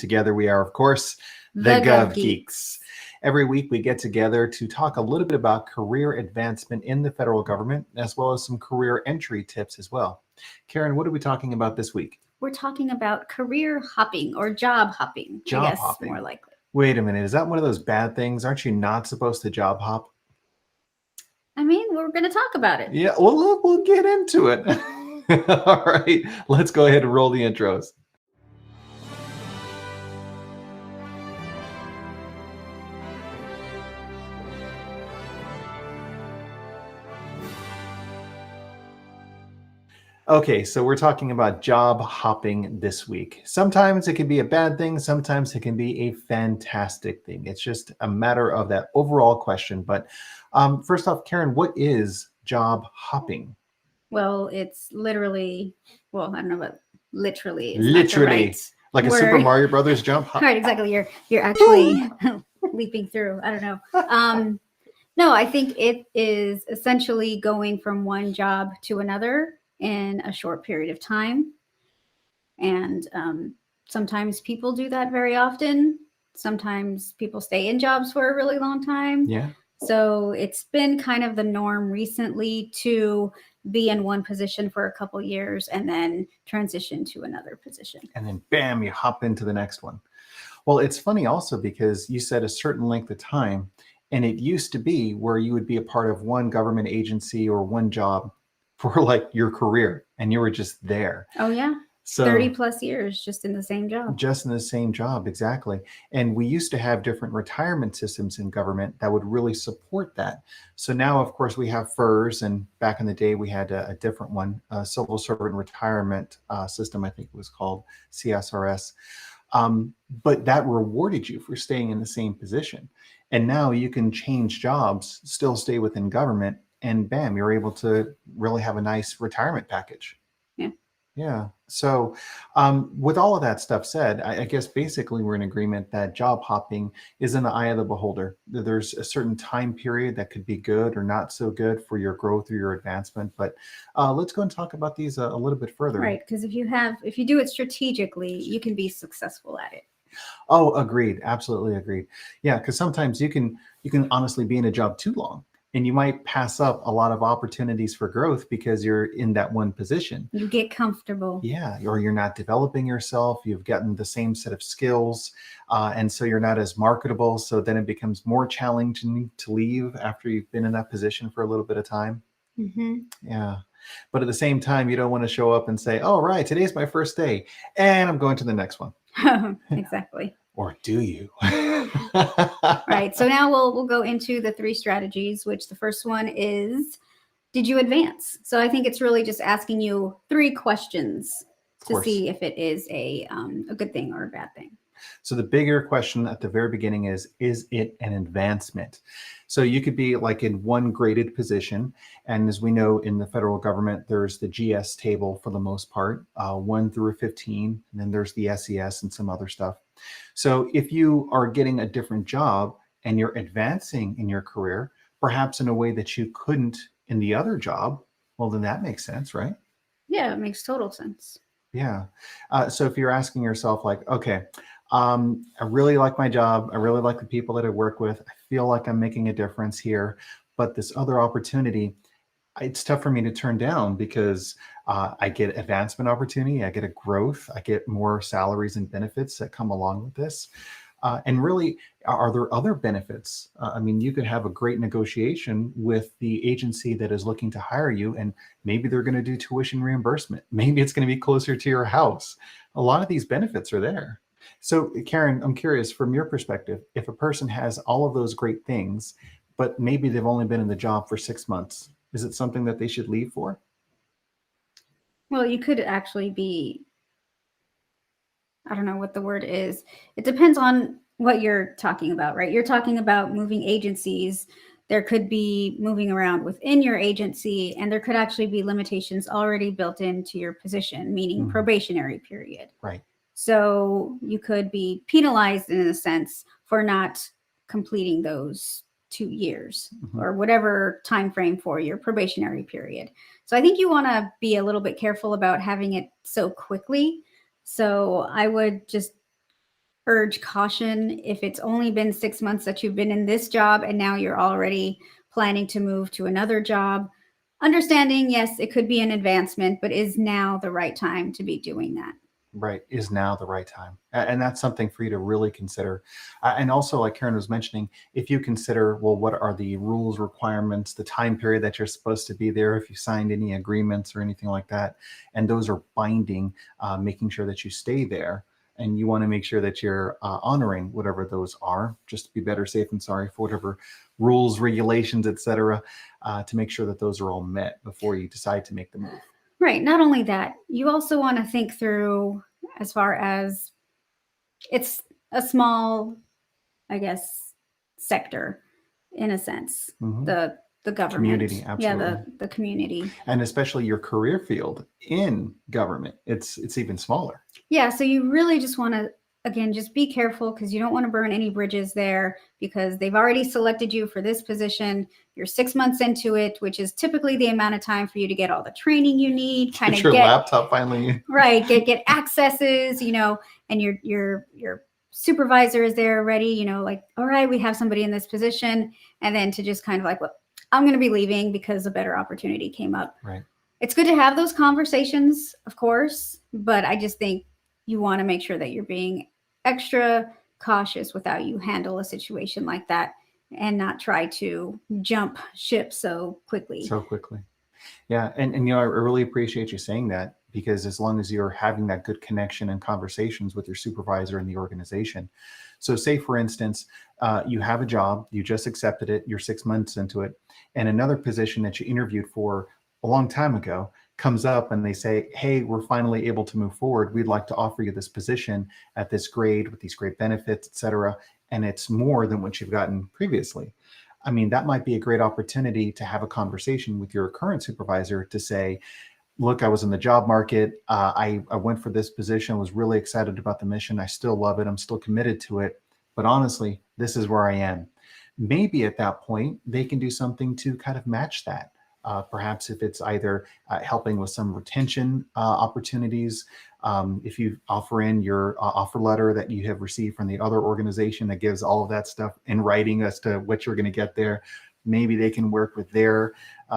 together we are, of course, The Gov Gov Geeks. Every week we get together to talk a little bit about career advancement in the federal government, as well as some career entry tips as well. Karen, what are we talking about this week? We're talking about career hopping or job hopping, Job I guess, hopping. more likely. Wait a minute, is that one of those bad things? Aren't you not supposed to job hop? I mean, we're going to talk about it. Yeah, well, look, we'll get into it. All right, let's go ahead and roll the intros. Okay, so we're talking about job hopping this week. Sometimes it can be a bad thing, sometimes it can be a fantastic thing. It's just a matter of that overall question. But first off, Karen, what is job hopping? Well, it's literally, well, I don't know what literally is. Literally, right like a word. Super Mario Brothers jump hop. Right, exactly. You're actually leaping through. I don't know. No, I think it is essentially going from one job to another in a short period of time. And sometimes people do that very often. Sometimes people stay in jobs for a really long time. Yeah. So it's been kind of the norm recently to be in one position for a couple years and then transition to another position. And then bam, you hop into the next one. Well, it's funny also because you said a certain length of time, and it used to be where you would be a part of one government agency or one job for like your career, and you were just there. Oh, yeah. So 30 plus years just in the same job. Just in the same job, exactly. And we used to have different retirement systems in government that would really support that. So now, of course, we have FERS, and back in the day, we had a different one, a civil servant retirement system, I think it was called CSRS. But that rewarded you for staying in the same position. And now you can change jobs, still stay within government, and bam, you're able to really have a nice retirement package. Yeah. So with all of that stuff said, I guess basically we're in agreement that job hopping is in the eye of the beholder. There's a certain time period that could be good or not so good for your growth or your advancement. But let's go and talk about these a little bit further. Right. Because if you do it strategically, you can be successful at it. Oh, agreed. Absolutely agreed. Yeah. Because sometimes you can honestly be in a job too long, and you might pass up a lot of opportunities for growth because you're in that one position. You get comfortable. Yeah, or you're not developing yourself. You've gotten the same set of skills, and so you're not as marketable. So then it becomes more challenging to leave after you've been in that position for a little bit of time. Mm-hmm. Yeah. But at the same time, you don't want to show up and say, oh, right, today's my first day, and I'm going to the next one. Exactly. Or do you? Right. So now we'll go into the 3 strategies, which the first one is, did you advance? So I think it's really just asking you 3 questions to see if it is a good thing or a bad thing. So the bigger question at the very beginning is it an advancement? So you could be like in one graded position. And as we know in the federal government, there's the GS table for the most part, 1 through 15, and then there's the SES and some other stuff. So if you are getting a different job and you're advancing in your career, perhaps in a way that you couldn't in the other job, well, then that makes sense, right? Yeah, it makes total sense. Yeah. So if you're asking yourself like, okay, I really like my job. I really like the people that I work with. I feel like I'm making a difference here. But this other opportunity, it's tough for me to turn down because I get advancement opportunity. I get a growth. I get more salaries and benefits that come along with this. And really, are there other benefits? I mean, you could have a great negotiation with the agency that is looking to hire you, and maybe they're going to do tuition reimbursement. Maybe it's going to be closer to your house. A lot of these benefits are there. So, Karen, I'm curious, from your perspective, if a person has all of those great things, but maybe they've only been in the job for 6 months, is it something that they should leave for? Well, you could actually be, I don't know what the word is. It depends on what you're talking about, right? You're talking about moving agencies. There could be moving around within your agency, and there could actually be limitations already built into your position, meaning probationary period. Right. So you could be penalized in a sense for not completing those 2 years or whatever time frame for your probationary period. So I think you want to be a little bit careful about having it so quickly. So I would just urge caution if it's only been 6 months that you've been in this job and now you're already planning to move to another job. Understanding, yes, it could be an advancement, but is now the right time to be doing that? Right. Is now the right time? And that's something for you to really consider. And also, like Karen was mentioning, if you consider, well, what are the rules, requirements, the time period that you're supposed to be there, if you signed any agreements or anything like that, and those are binding, making sure that you stay there. And you want to make sure that you're honoring whatever those are, just to be better safe than sorry, for whatever rules, regulations, etc., to make sure that those are all met before you decide to make the move. Right. Not only that, you also want to think through, as far as it's a small, I guess, sector in a sense. Mhm. The government. Community, Yeah, absolutely. the community. And especially your career field in government, it's even smaller. Yeah, so you really just want to, again, just be careful, because you don't want to burn any bridges there, because they've already selected you for this position. You're 6 months into it, which is typically the amount of time for you to get all the training you need, kind Get of your get laptop finally. right, get accesses, and your supervisor is there ready, like, all right, we have somebody in this position, and then to just kind of like, well, I'm going to be leaving because a better opportunity came up. Right. It's good to have those conversations, of course, but I just think you want to make sure that you're being extra cautious with how you handle a situation like that, and not try to jump ship so quickly. So quickly. Yeah. And I really appreciate you saying that, because as long as you're having that good connection and conversations with your supervisor in the organization. So say, for instance, you have a job, you just accepted it, you're 6 months into it, and another position that you interviewed for a long time ago comes up and they say, hey, we're finally able to move forward. We'd like to offer you this position at this grade with these great benefits, et cetera. And it's more than what you've gotten previously. I mean, that might be a great opportunity to have a conversation with your current supervisor to say, look, I was in the job market. I went for this position, was really excited about the mission. I still love it. I'm still committed to it. But honestly, this is where I am. Maybe at that point, they can do something to kind of match that. Perhaps if it's either helping with some retention opportunities, if you offer in your offer letter that you have received from the other organization that gives all of that stuff in writing as to what you're going to get there, maybe they can work with their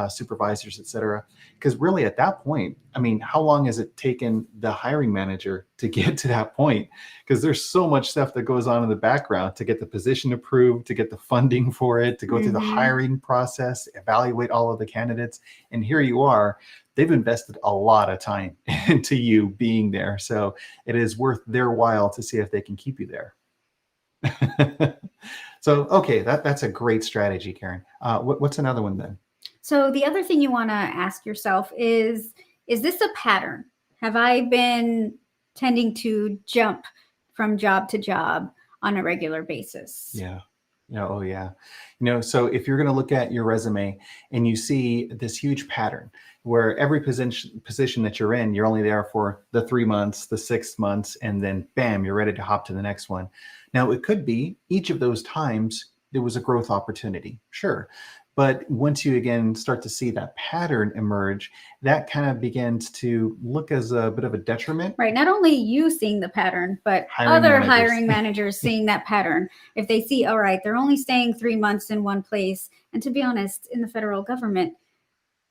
supervisors, et cetera. Because really at that point, I mean, how long has it taken the hiring manager to get to that point? Because there's so much stuff that goes on in the background to get the position approved, to get the funding for it, to go through the hiring process, evaluate all of the candidates. And here you are, they've invested a lot of time into you being there. So it is worth their while to see if they can keep you there. So, okay, that's a great strategy, Karen. What's another one then? So the other thing you want to ask yourself is this a pattern? Have I been tending to jump from job to job on a regular basis? Yeah. Yeah. Oh, yeah. So if you're going to look at your resume and you see this huge pattern where every position that you're in, you're only there for the 3 months, the 6 months, and then bam, you're ready to hop to the next one. Now, it could be each of those times there was a growth opportunity. Sure. But once you again start to see that pattern emerge, that kind of begins to look as a bit of a detriment. Right. Not only you seeing the pattern, but hiring managers seeing that pattern. If they see, all right, they're only staying 3 months in one place. And to be honest, in the federal government,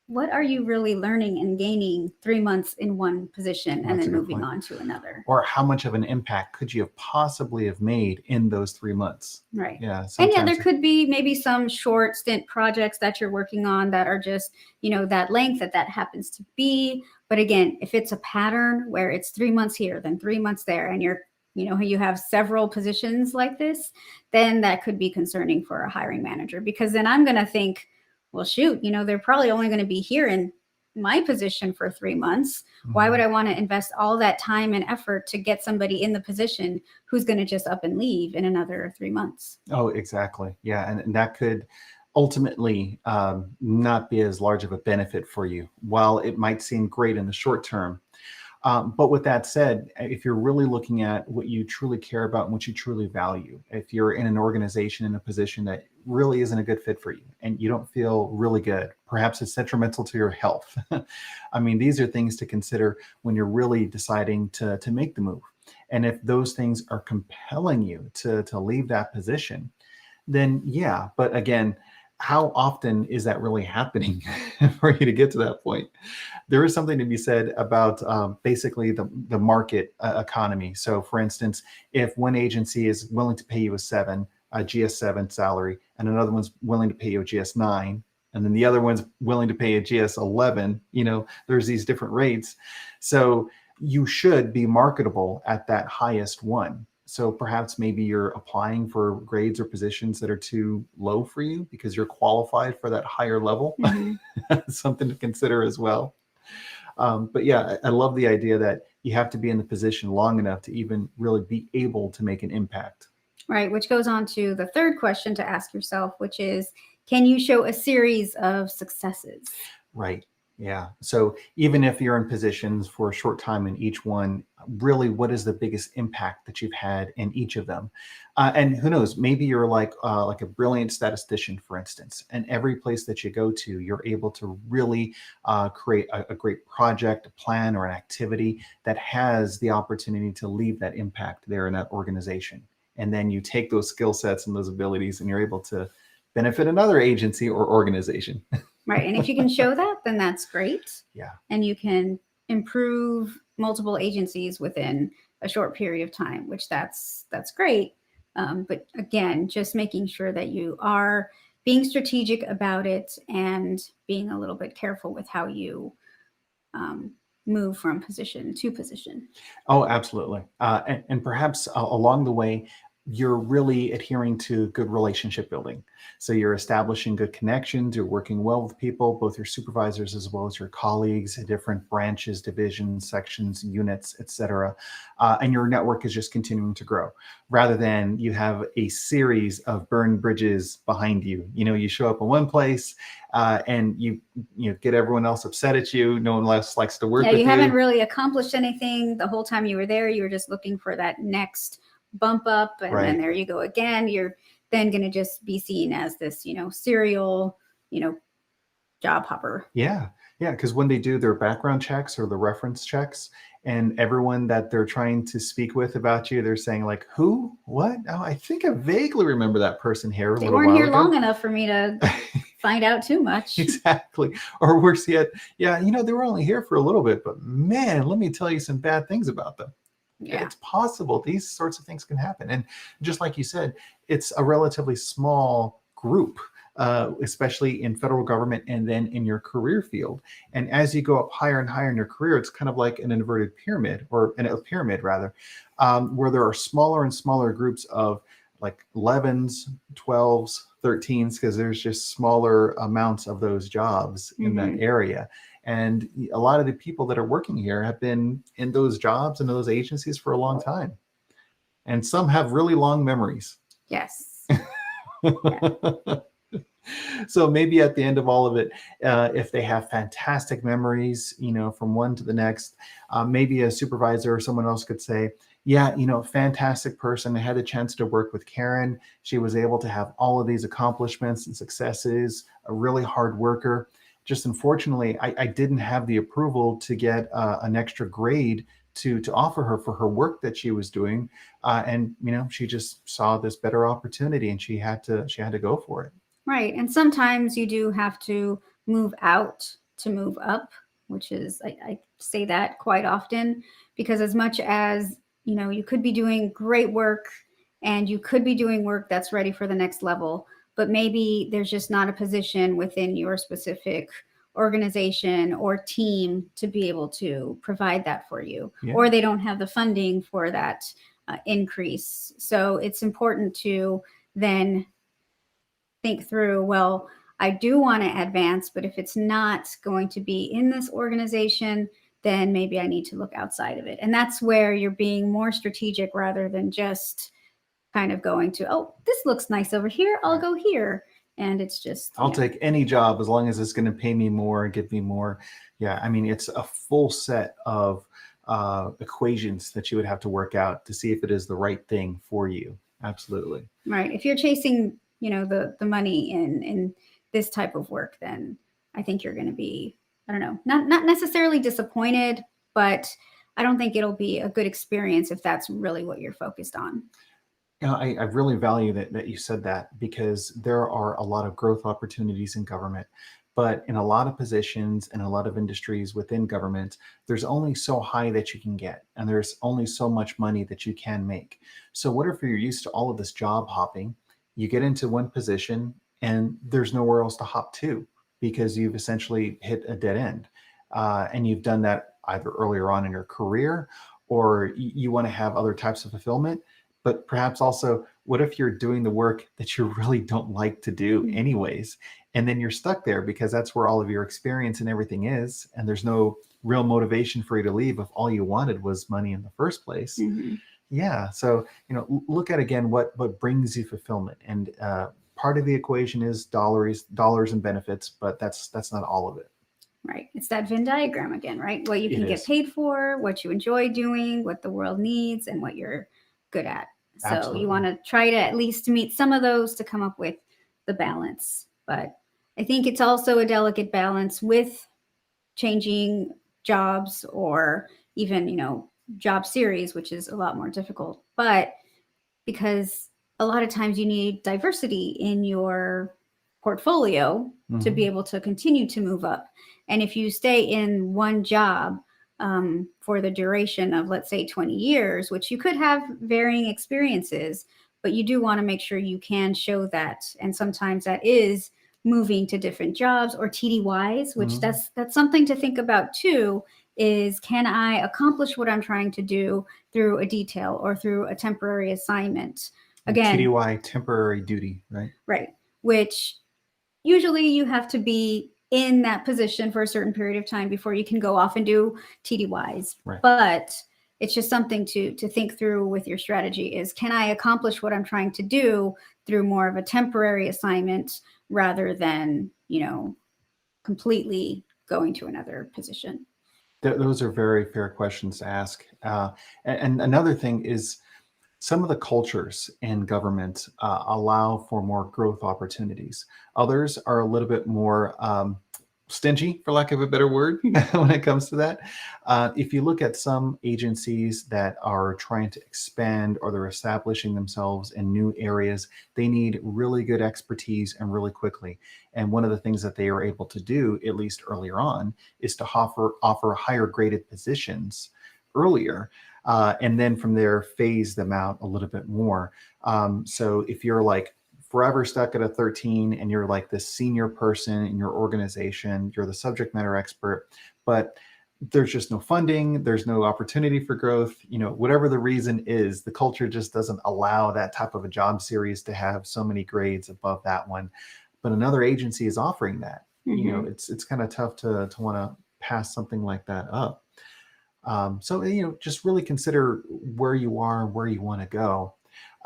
what are you really learning and gaining 3 months in one position and then moving on to another? Or how much of an impact could you have possibly have made in those 3 months? Right. Yeah. And yeah, there could be maybe some short stint projects that you're working on that are just, that length that happens to be. But again, if it's a pattern where it's 3 months here, then 3 months there, and you have several positions like this, then that could be concerning for a hiring manager, because then I'm going to think, well, shoot, they're probably only going to be here in my position for 3 months. Why would I want to invest all that time and effort to get somebody in the position who's going to just up and leave in another 3 months? Oh, exactly. Yeah. And that could ultimately not be as large of a benefit for you. While it might seem great in the short term, but with that said, if you're really looking at what you truly care about and what you truly value, if you're in an organization in a position that really isn't a good fit for you and you don't feel really good, perhaps it's detrimental to your health. I mean, these are things to consider when you're really deciding to make the move. And if those things are compelling you to leave that position, then yeah. But again, how often is that really happening for you to get to that point? There is something to be said about basically the market economy. So, for instance, if one agency is willing to pay you a GS7 salary, and another one's willing to pay you a GS9, and then the other one's willing to pay a GS11, there's these different rates. So you should be marketable at that highest one. So perhaps maybe you're applying for grades or positions that are too low for you because you're qualified for that higher level. Something to consider as well. But yeah, I love the idea that you have to be in the position long enough to even really be able to make an impact. Right, which goes on to the third question to ask yourself, which is, can you show a series of successes? Right. Yeah. So even if you're in positions for a short time in each one, really, what is the biggest impact that you've had in each of them? And who knows? Maybe you're like a brilliant statistician, for instance, and every place that you go to, you're able to really create a great project, a plan, or an activity that has the opportunity to leave that impact there in that organization. And then you take those skill sets and those abilities, and you're able to benefit another agency or organization. Right. And if you can show that, then that's great. Yeah. And you can improve multiple agencies within a short period of time, which that's great. But again, just making sure that you are being strategic about it and being a little bit careful with how you move from position to position. Oh, absolutely. And perhaps along the way, you're really adhering to good relationship building. So you're establishing good connections, you're working well with people, both your supervisors as well as your colleagues, different branches, divisions, sections, units, etc. And your network is just continuing to grow rather than you have a series of burned bridges behind you. You show up in one place and you get everyone else upset at you. No one else likes to work with you. You haven't really accomplished anything the whole time you were there. You were just looking for that next bump up, and then there you go again. You're then going to just be seen as this, serial, job hopper. Yeah. Because when they do their background checks or the reference checks, and everyone that they're trying to speak with about you, they're saying like, who, what? Oh, I think I vaguely remember that person here. They weren't here long enough for me to find out too much. Exactly. Or worse yet, they were only here for a little bit, but man, let me tell you some bad things about them. Yeah. It's possible these sorts of things can happen. And just like you said, it's a relatively small group, especially in federal government and then in your career field. And as you go up higher and higher in your career, it's kind of like an inverted pyramid, or a pyramid rather, where there are smaller and smaller groups of like 11s, 12s, 13s, because there's just smaller amounts of those jobs in that area. And a lot of the people that are working here have been in those jobs and those agencies for a long time. And some have really long memories. Yes. So maybe at the end of all of it, if they have fantastic memories, from one to the next, maybe a supervisor or someone else could say, yeah, fantastic person. I had the chance to work with Karen. She was able to have all of these accomplishments and successes, a really hard worker. Just unfortunately, I didn't have the approval to get an extra grade to offer her for her work that she was doing. And, she just saw this better opportunity and she had to go for it. Right. And sometimes you do have to move out to move up, which is, I say that quite often, because as much as, you could be doing great work and you could be doing work that's ready for the next level, but maybe there's just not a position within your specific organization or team to be able to provide that for you, or they don't have the funding for that increase. So it's important to then think through, well, I do want to advance, but if it's not going to be in this organization, then maybe I need to look outside of it. And that's where you're being more strategic rather than just kind of going to, oh, this looks nice over here, I'll go here. And it's just, I'll take any job as long as it's going to pay me more and give me more. Yeah. I mean, it's a full set of equations that you would have to work out to see if it is the right thing for you. Absolutely. Right. If you're chasing, the money in this type of work, then I think you're going to be, I don't know, not necessarily disappointed, but I don't think it'll be a good experience if that's really what you're focused on. I really value that you said that, because there are a lot of growth opportunities in government. But in a lot of positions and a lot of industries within government, there's only so high that you can get, and there's only so much money that you can make. So, what if you're used to all of this job hopping? You get into one position and there's nowhere else to hop to because you've essentially hit a dead end. And you've done that either earlier on in your career, or you want to have other types of fulfillment. But perhaps also, what if you're doing the work that you really don't like to do anyways? And then you're stuck there because that's where all of your experience and everything is. And there's no real motivation for you to leave if all you wanted was money in the first place. Mm-hmm. Yeah. So, look at again what brings you fulfillment. And part of the equation is dollars and benefits, but that's not all of it. Right. It's that Venn diagram again, right? What you It can get is. paid for, what you enjoy doing, what the world needs, and what you're good at. So Absolutely. you want to try to at least meet some of those to come up with the balance. But I think it's also a delicate balance with changing jobs, or even, job series, which is a lot more difficult. But because a lot of times you need diversity in your portfolio to be able to continue to move up. And if you stay in one job for the duration of, let's say, 20 years, which you could have varying experiences, but you do want to make sure you can show that. And sometimes that is moving to different jobs or TDYs, which that's something to think about too, is can I accomplish what I'm trying to do through a detail or through a temporary assignment? Again, TDY, temporary duty, right? Right. Which usually you have to be in that position for a certain period of time before you can go off and do TDYs. Right. But it's just something to think through with your strategy is, can I accomplish what I'm trying to do through more of a temporary assignment rather than, completely going to another position? Those are very fair questions to ask. And another thing is, some of the cultures in government allow for more growth opportunities. Others are a little bit more stingy, for lack of a better word, when it comes to that. If you look at some agencies that are trying to expand, or they're establishing themselves in new areas, they need really good expertise and really quickly. And one of the things that they are able to do, at least earlier on, is to offer higher graded positions earlier. And then from there, phase them out a little bit more. So if you're like forever stuck at a 13 and you're like this senior person in your organization, you're the subject matter expert, but there's just no funding, there's no opportunity for growth, whatever the reason is, the culture just doesn't allow that type of a job series to have so many grades above that one. But another agency is offering that. It's kind of tough to want to pass something like that up. So, just really consider where you are, where you want to go.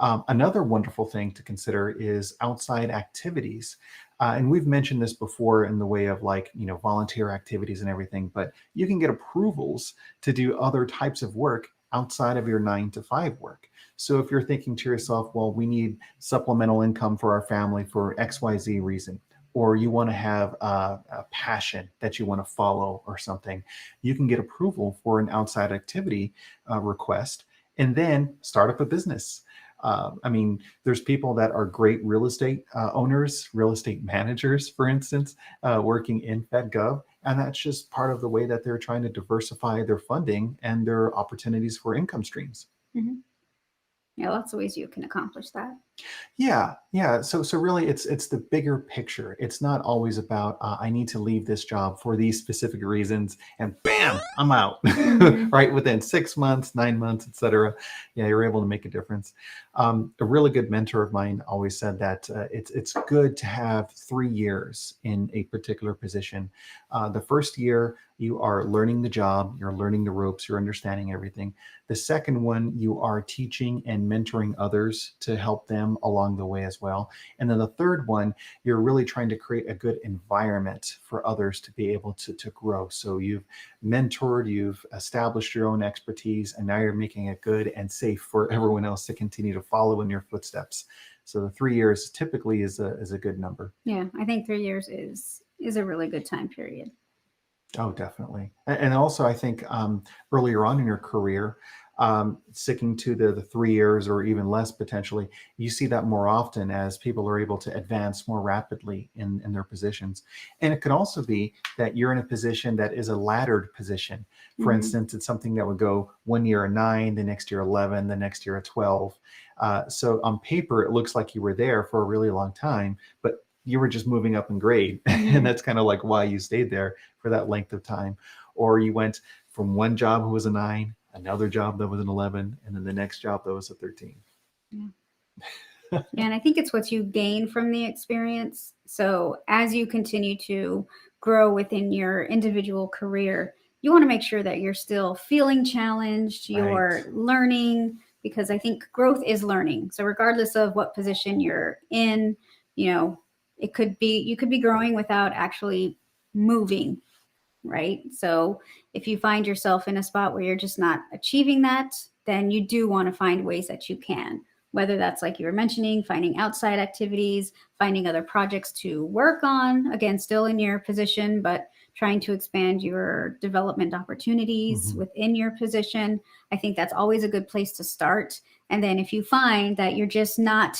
Another wonderful thing to consider is outside activities. And we've mentioned this before in the way of volunteer activities and everything, but you can get approvals to do other types of work outside of your 9-to-5 work. So if you're thinking to yourself, well, we need supplemental income for our family for XYZ reason, or you want to have a passion that you want to follow or something, you can get approval for an outside activity request and then start up a business. There's people that are great real estate owners, real estate managers, for instance, working in FedGov. And that's just part of the way that they're trying to diversify their funding and their opportunities for income streams. Mm-hmm. Yeah, lots of ways you can accomplish that. Yeah. So really, it's the bigger picture. It's not always about I need to leave this job for these specific reasons, and bam, I'm out. Right within 6 months, 9 months, etc. Yeah, you're able to make a difference. A really good mentor of mine always said that it's good to have 3 years in a particular position. The first year, you are learning the job, you're learning the ropes, you're understanding everything. The second one, you are teaching and mentoring others to help them along the way as well. And then the third one, you're really trying to create a good environment for others to be able to grow. So you've mentored, you've established your own expertise, and now you're making it good and safe for everyone else to continue to follow in your footsteps. So the 3 years typically is a good number. Yeah, I think 3 years is a really good time period. Oh, definitely. And also, I think earlier on in your career, sticking to the 3 years or even less potentially, you see that more often as people are able to advance more rapidly in their positions. And it could also be that you're in a position that is a laddered position. For Hmm. instance, it's something that would go 1 year a 9, the next year 11, the next year a 12. So on paper, it looks like you were there for a really long time, but you were just moving up in grade. And Hmm. that's kind of like why you stayed there for that length of time. Or you went from one job who was a 9, another job that was an 11, and then the next job that was a 13. Yeah. Yeah, and I think it's what you gain from the experience. So as you continue to grow within your individual career, you want to make sure that you're still feeling challenged, Right. you're learning, because I think growth is learning. So regardless of what position you're in, you know, it could be you could be growing without actually moving, right? So if you find yourself in a spot where you're just not achieving that, then you do want to find ways that you can, whether that's like you were mentioning, finding outside activities, finding other projects to work on, again, still in your position, but trying to expand your development opportunities Mhm. within your position. I think that's always a good place to start. And then if you find that you're just not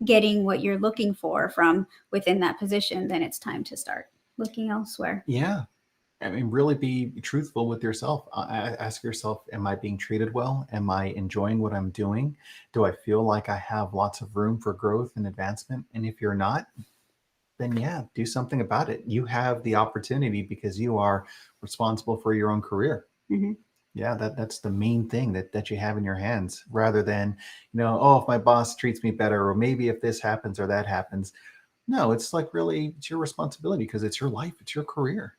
getting what you're looking for from within that position, then it's time to start looking elsewhere. Yeah. I mean, really be truthful with yourself. Ask yourself, am I being treated well? Am I enjoying what I'm doing? Do I feel like I have lots of room for growth and advancement? And if you're not, then yeah, do something about it. You have the opportunity because you are responsible for your own career. Mhm. Yeah, that's the main thing that you have in your hands, rather than, oh, if my boss treats me better, or maybe if this happens or that happens. No, it's like really it's your responsibility because it's your life, it's your career.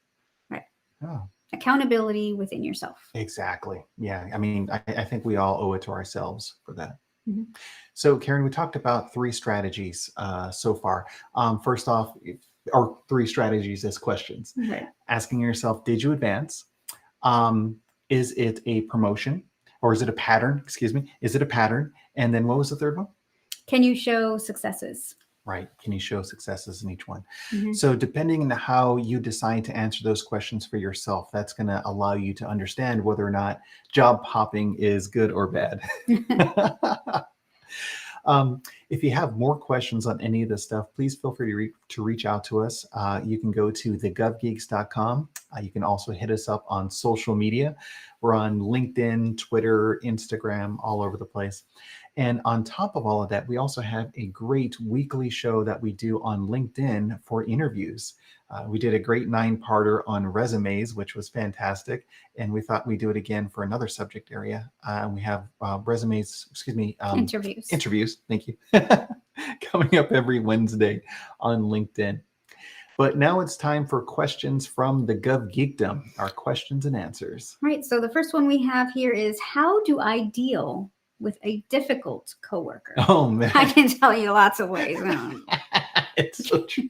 Right. Oh, Accountability within yourself. exactly. Yeah. I mean, I think we all owe it to ourselves for that. Mhm. So, Karen, we talked about three strategies so far. First off, or three strategies as questions. Right. Asking yourself, did you advance? Um, is it a promotion or is it a pattern? Excuse me. Is it a pattern? And then what was the third one? Can you show successes? Right. Can you show successes in each one? Mhm. So, depending on how you decide to answer those questions for yourself, that's going to allow you to understand whether or not job hopping is good or bad. Um, if you have more questions on any of this stuff, please feel free to reach out to us. You can go to thegovgeeks.com. You can also hit us up on social media. We're on LinkedIn, Twitter, Instagram, all over the place. And on top of all of that, we also have a great weekly show that we do on LinkedIn for interviews. We did a great 9-parter on resumes, which was fantastic. And we thought we'd do it again for another subject area. We have resumes, excuse me, Interviews. interviews, thank you, coming up every Wednesday on LinkedIn. But now it's time for questions from the Gov Geekdom, our questions and answers. Right. So the first one we have here is, how do I deal with a difficult coworker? Oh, I man. can tell you lots of ways. It's so true.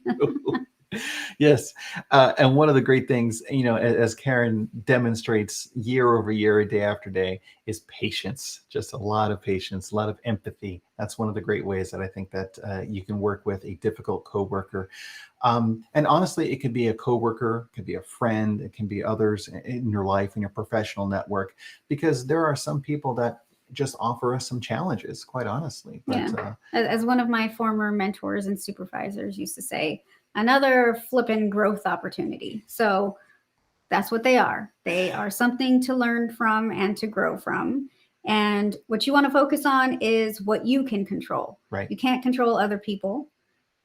Yes. And one of the great things, as Karen demonstrates year over year, day after day, is patience. Just a lot of patience, a lot of empathy. That's one of the great ways that I think that you can work with a difficult coworker. And honestly, it could be a coworker, it could be a friend, it can be others in your life, in your professional network, because there are some people that just offer us some challenges, quite honestly. But Yeah. As one of my former mentors and supervisors used to say, another flippin' growth opportunity. So that's what they are. They are something to learn from and to grow from. And what you want to focus on is what you can control. right. You can't control other people.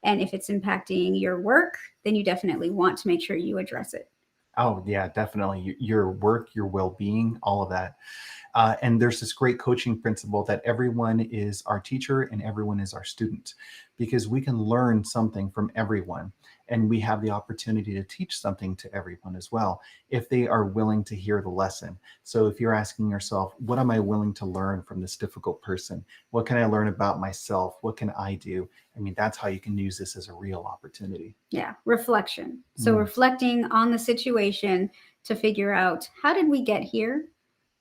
And if it's impacting your work, then you definitely want to make sure you address it. Oh, yeah, definitely. Your work, your well being, all of that. And there's this great coaching principle that everyone is our teacher and everyone is our student, because we can learn something from everyone. And we have the opportunity to teach something to everyone as well, if they are willing to hear the lesson. So if you're asking yourself, what am I willing to learn from this difficult person? What can I learn about myself? What can I do? I mean, that's how you can use this as a real opportunity. Yeah, reflection. So reflecting on the situation to figure out, how did we get here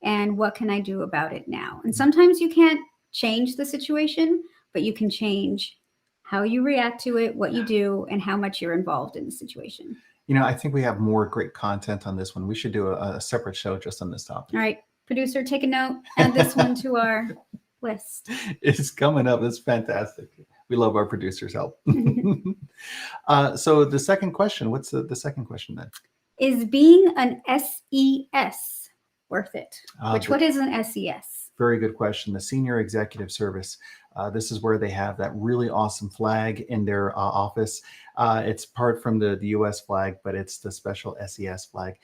and what can I do about it now? And sometimes you can't change the situation, but you can change how you react to it, what you do, and how much you're involved in the situation. I think we have more great content on this one. We should do a separate show just on this topic. All right, producer, take a note. Add this one to our list. It's coming up. It's fantastic. We love our producers' help. So the second question, what's the second question then? Is being an SES worth it? What is an SES? Very good question. The Senior Executive Service. This is where they have that really awesome flag in their office. It's apart from the US flag, but it's the special SES flag.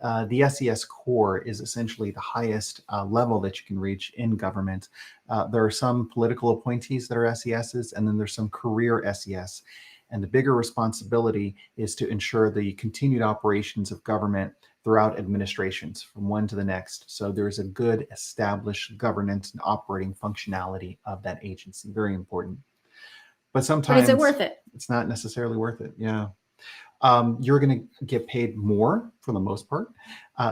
The SES Corps is essentially the highest level that you can reach in government. There are some political appointees that are SESs, and then there's some career SES. And the bigger responsibility is to ensure the continued operations of government throughout administrations from one to the next. So there's a good established governance and operating functionality of that agency. Very important. But sometimes is it worth it? It's not necessarily worth it. Yeah. You're going to get paid more for the most part.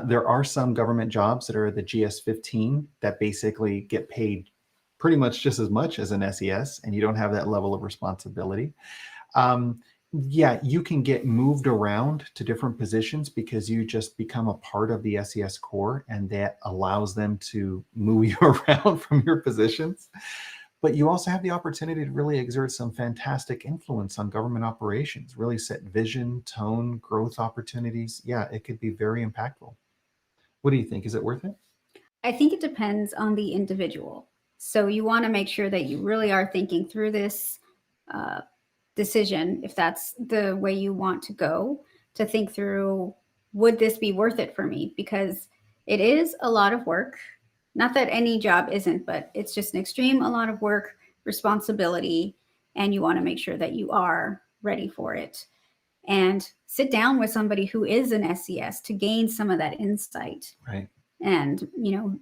There are some government jobs that are the GS-15 that basically get paid pretty much just as much as an SES, and you don't have that level of responsibility. Yeah, you can get moved around to different positions because you just become a part of the SES Corps, and that allows them to move you around from your positions. But you also have the opportunity to really exert some fantastic influence on government operations, really set vision, tone, growth opportunities. Yeah, it could be very impactful. What do you think? Is it worth it? I think it depends on the individual. So you want to make sure that you really are thinking through this decision, if that's the way you want to go, to think through, would this be worth it for me? Because it is a lot of work. Not that any job isn't, but it's just an extreme, a lot of work, responsibility, and you want to make sure that you are ready for it. And sit down with somebody who is an SES to gain some of that insight. Right. And,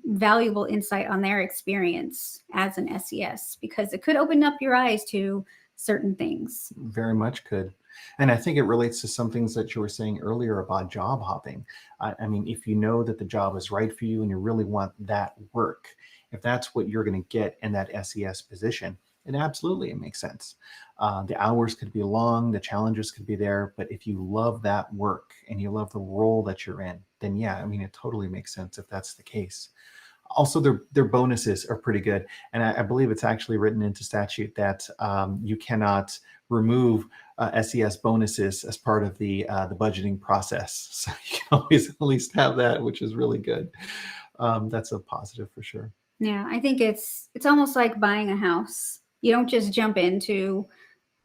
valuable insight on their experience as an SES, because it could open up your eyes to certain things. Very much could. And I think it relates to some things that you were saying earlier about job hopping. I mean, if you know that the job is right for you and you really want that work, if that's what you're going to get in that SES position, it absolutely makes sense. The hours could be long, the challenges could be there, but if you love that work and you love the role that you're in, then yeah, I mean, it totally makes sense if that's the case. Also, their bonuses are pretty good. And I believe it's actually written into statute that you cannot remove SES bonuses as part of the budgeting process. So you can always at least have that, which is really good. That's a positive for sure. Yeah, I think it's almost like buying a house. You don't just jump into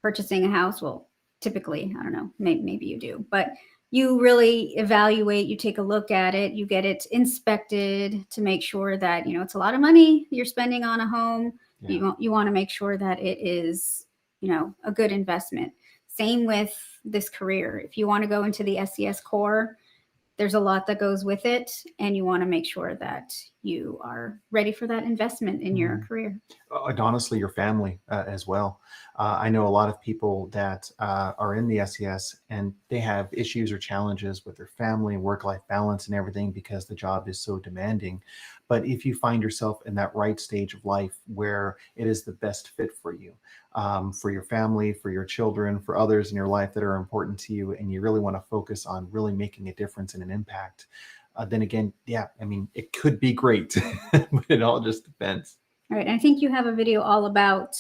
purchasing a house. Well, typically, I don't know, maybe you do, but you really evaluate, you take a look at it, you get it inspected to make sure that, it's a lot of money you're spending on a home. Yeah. You want to make sure that it is, a good investment. Same with this career. If you want to go into the SES Corps, there's a lot that goes with it, and you want to make sure that you are ready for that investment in your career. And honestly, your family as well. I know a lot of people that are in the SES and they have issues or challenges with their family, work-life balance and everything because the job is so demanding. But if you find yourself in that right stage of life where it is the best fit for you, for your family, for your children, for others in your life that are important to you, and you really want to focus on really making a difference and an impact, then again, yeah, I mean, it could be great, but it all just depends. All right. And I think you have a video all about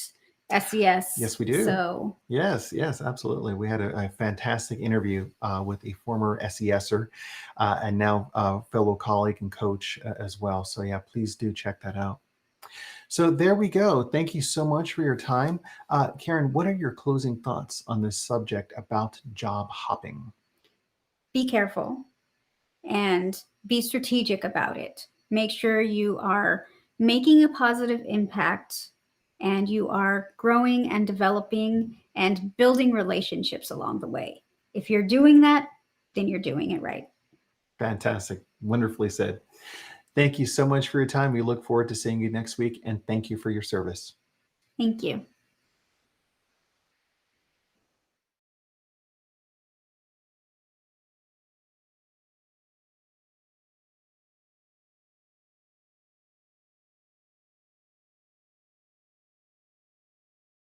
SES. Yes, we do. So yes, absolutely. We had a fantastic interview with a former SESer and now fellow colleague and coach as well. So yeah, please do check that out. So there we go. Thank you so much for your time. Karen, what are your closing thoughts on this subject about job hopping? Be careful and be strategic about it. Make sure you are making a positive impact and you are growing and developing and building relationships along the way. If you're doing that, then you're doing it right. Fantastic. Wonderfully said. Thank you so much for your time. We look forward to seeing you next week, and thank you for your service. Thank you.